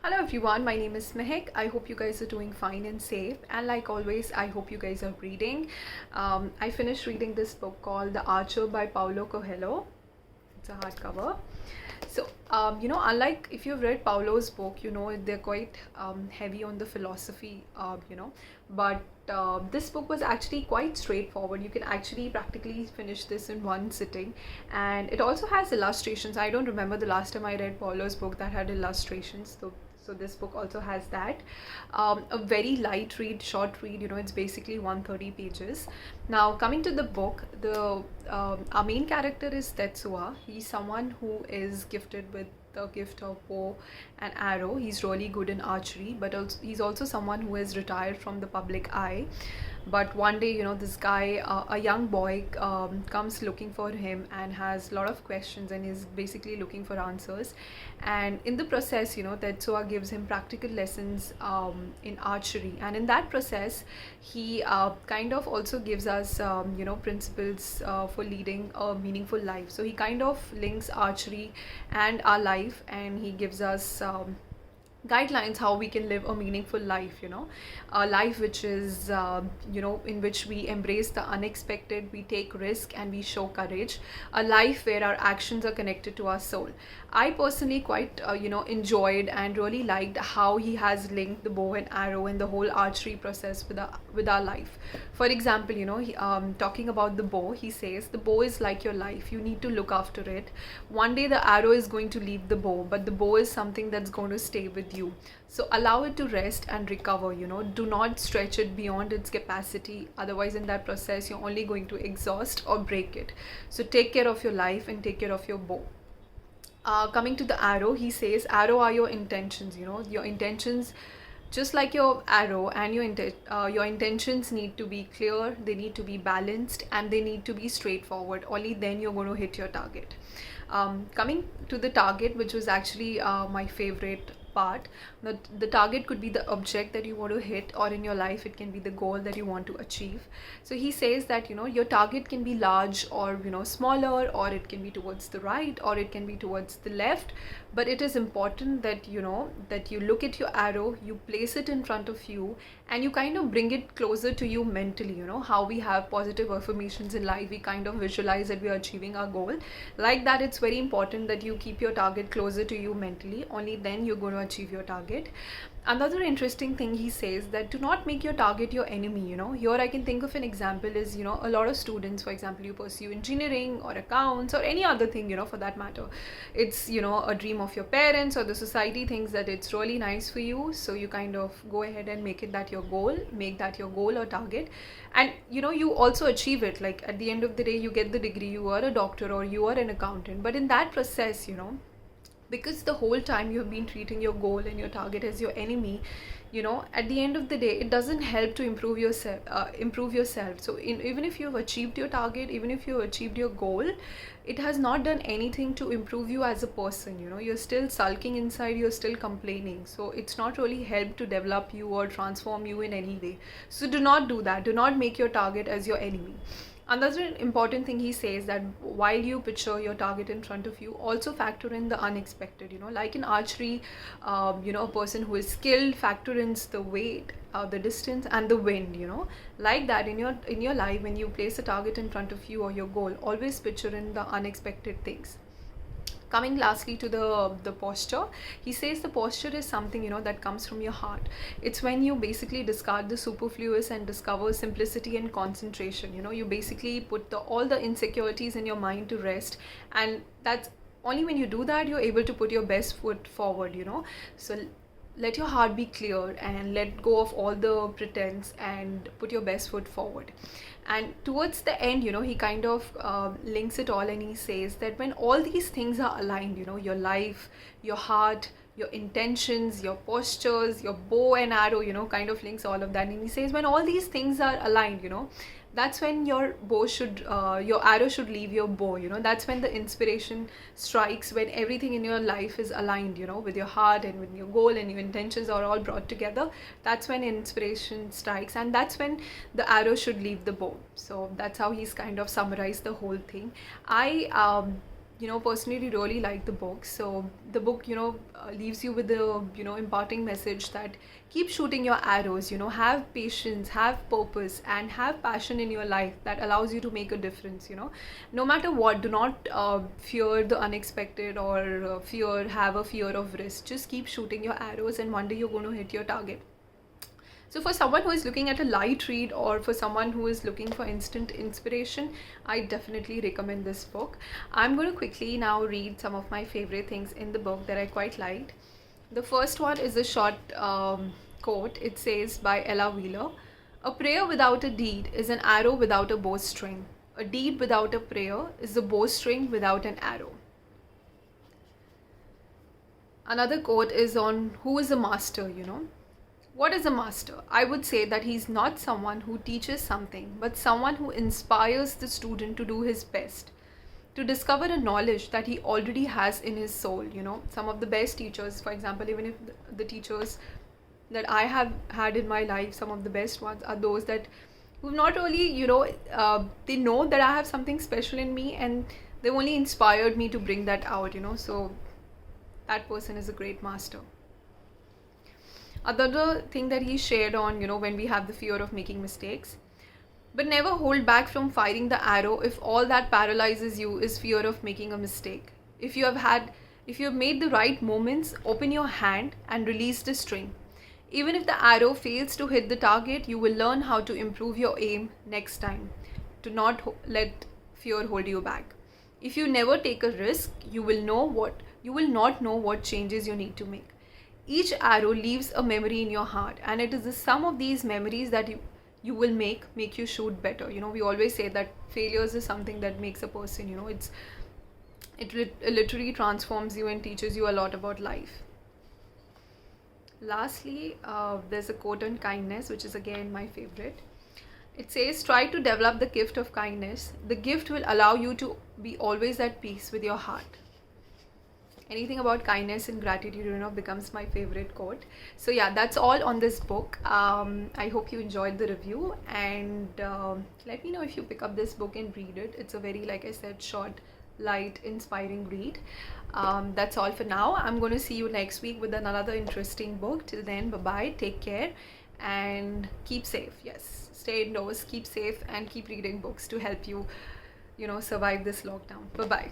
Hello everyone, my name is Mehek. I hope you guys are doing fine and safe. And like always, I hope you guys are reading. I finished reading this book called The Archer by Paulo Coelho. It's a hardcover. So, unlike if you've read Paulo's book, they're quite heavy on the philosophy, but this book was actually quite straightforward. You can actually practically finish this in one sitting, and it also has illustrations. I don't remember the last time I read Paulo's book that had illustrations. So this book also has that. A very light read, short read. It's basically 130 pages. Now coming to the book, our main character is Tetsuya. He's someone who is gifted with the gift of bow and arrow. He's really good in archery, but also, he's also someone who is retired from the public eye. But one day, this guy, a young boy, comes looking for him and has a lot of questions and is basically looking for answers. And in the process, Tetsuya gives him practical lessons in archery. And in that process, he kind of also gives us, principles for leading a meaningful life. So he kind of links archery and our life, and he gives us guidelines how we can live a meaningful life, a life which is in which we embrace the unexpected, we take risk, and we show courage, a life where our actions are connected to our soul. I personally quite enjoyed and really liked how he has linked the bow and arrow and the whole archery process with our life. For example, talking about the bow, he says the bow is like your life. You need to look after it. One day the arrow is going to leave the bow, but the bow is something that's going to stay with you. So allow it to rest and recover. Do not stretch it beyond its capacity. Otherwise, in that process, you're only going to exhaust or break it. So take care of your life and take care of your bow. Coming to the arrow, he says arrow are your intentions. Your intentions, just like your arrow, and your intentions need to be clear, they need to be balanced, and they need to be straightforward. Only then you're going to hit your target. Coming to the target, which was actually my favorite part. The target could be the object that you want to hit, or in your life it can be the goal that you want to achieve. So he says that your target can be large or smaller, or it can be towards the right, or it can be towards the left, but it is important that that you look at your arrow, you place it in front of you, and you kind of bring it closer to you mentally. How we have positive affirmations in life, we kind of visualize that we are achieving our goal. Like that, it's very important that you keep your target closer to you mentally. Only then you're going to achieve your target. Another interesting thing he says, that do not make your target your enemy. Here I can think of an example is a lot of students, for example, you pursue engineering or accounts or any other thing, for that matter. It's a dream of your parents, or the society thinks that it's really nice for you, so you kind of go ahead and make that your goal or target, and you also achieve it. Like at the end of the day, you get the degree, you are a doctor or you are an accountant, but in that process, because the whole time you have been treating your goal and your target as your enemy, at the end of the day, it doesn't help to improve yourself. So even if you've achieved your target, even if you've achieved your goal, it has not done anything to improve you as a person. You're still sulking inside, you're still complaining, so it's not really helped to develop you or transform you in any way. So do not do that. Do not make your target as your enemy. Another important thing he says, that while you picture your target in front of you, also factor in the unexpected. Like in archery, a person who is skilled factor in the weight, the distance, and the wind. Like that, in your life, when you place a target in front of you or your goal, always picture in the unexpected things. Coming lastly to the posture, he says the posture is something that comes from your heart. It's when you basically discard the superfluous and discover simplicity and concentration. You basically put all the insecurities in your mind to rest, and that's only when you do that you're able to put your best foot forward. So let your heart be clear and let go of all the pretense and put your best foot forward. And towards the end, he kind of links it all, and he says that when all these things are aligned, your life, your heart, your intentions, your postures, your bow and arrow, kind of links all of that. And he says when all these things are aligned, that's when your arrow should leave your bow. That's when the inspiration strikes, when everything in your life is aligned, with your heart and with your goal, and your intentions are all brought together. That's when inspiration strikes, and that's when the arrow should leave the bow. So that's how he's kind of summarized the whole thing. I personally really like the book. So the book, leaves you with the, imparting message that keep shooting your arrows, have patience, have purpose, and have passion in your life that allows you to make a difference. No matter what, do not fear the unexpected, or have a fear of risk. Just keep shooting your arrows, and one day you're going to hit your target. So for someone who is looking at a light read, or for someone who is looking for instant inspiration, I definitely recommend this book. I'm going to quickly now read some of my favorite things in the book that I quite liked. The first one is a short quote. It says by Ella Wheeler, "A prayer without a deed is an arrow without a bowstring. A deed without a prayer is a bowstring without an arrow." Another quote is on who is a master, What is a master? I would say that he's not someone who teaches something, but someone who inspires the student to do his best, to discover a knowledge that he already has in his soul. Some of the best teachers, for example, even if the teachers that I have had in my life, some of the best ones are those that who've not really, they know that I have something special in me, and they've only inspired me to bring that out, so that person is a great master. Another thing that he shared on, when we have the fear of making mistakes, but never hold back from firing the arrow if all that paralyzes you is fear of making a mistake. If you have made the right moments, open your hand and release the string. Even if the arrow fails to hit the target, you will learn how to improve your aim next time. Do not let fear hold you back. If you never take a risk, you will not know what changes you need to make. Each arrow leaves a memory in your heart, and it is the sum of these memories that you will make you shoot better. We always say that failures is something that makes a person, it literally transforms you and teaches you a lot about life. Lastly, there's a quote on kindness, which is again my favorite. It says, "Try to develop the gift of kindness. The gift will allow you to be always at peace with your heart." Anything about kindness and gratitude, becomes my favorite quote. So yeah, that's all on this book. I hope you enjoyed the review, and let me know if you pick up this book and read it. It's a very, like I said, short, light, inspiring read. That's all for now. I'm going to see you next week with another interesting book. Till then, bye-bye, take care, and keep safe. Yes, stay indoors, keep safe, and keep reading books to help you, survive this lockdown. Bye-bye.